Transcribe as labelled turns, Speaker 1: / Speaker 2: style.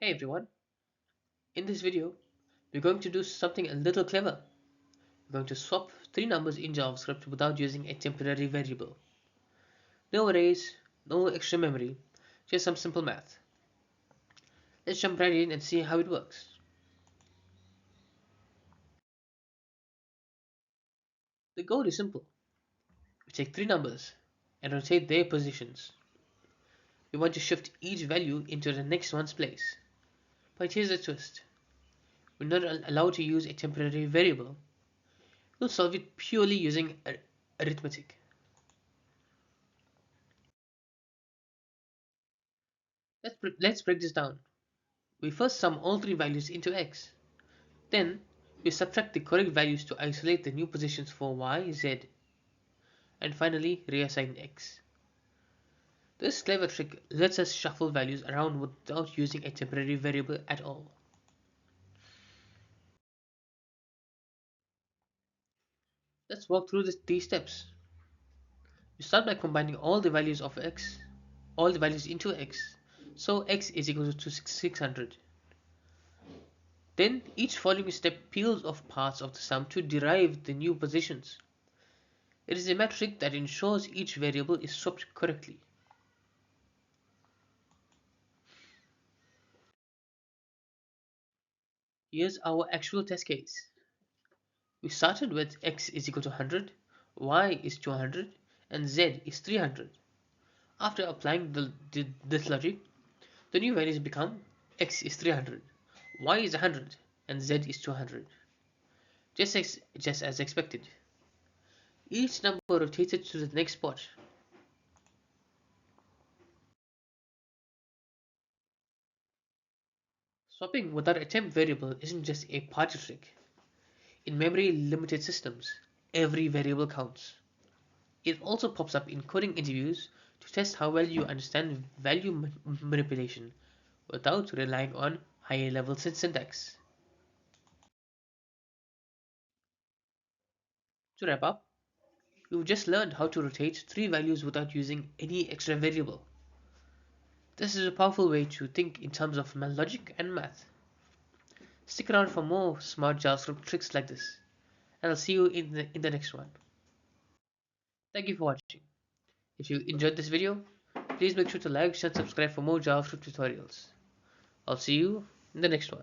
Speaker 1: Hey everyone, in this video we're going to do something a little clever. We're going to swap three numbers in JavaScript without using a temporary variable. No arrays, no extra memory, just some simple math. Let's jump right in and see how it works. The goal is simple. We take three numbers and rotate their positions. We want to shift each value into the next one's place. But here's the twist. We're not allowed to use a temporary variable. We'll solve it purely using arithmetic. Let's break this down. We first sum all three values into x. Then we subtract the correct values to isolate the new positions for y, z, and finally reassign x. This clever trick lets us shuffle values around without using a temporary variable at all. Let's walk through these steps. We start by combining all the values into x, so x is equal to 600. Then each following step peels off parts of the sum to derive the new positions. It is a metric that ensures each variable is swapped correctly. Here's our actual test case. We started with x is equal to 100, y is 200, and z is 300. After applying this logic, the new values become x is 300, y is 100, and z is 200. Just as expected. Each number rotated to the next spot. Swapping without a temp variable isn't just a party trick. In memory-limited systems, every variable counts. It also pops up in coding interviews to test how well you understand value manipulation without relying on higher level syntax. To wrap up, we've just learned how to rotate three values without using any extra variable. This is a powerful way to think in terms of logic and math. Stick around for more smart JavaScript tricks like this, and I'll see you in the next one. Thank you for watching. If you enjoyed this video, please make sure to like, share, and subscribe for more JavaScript tutorials. I'll see you in the next one.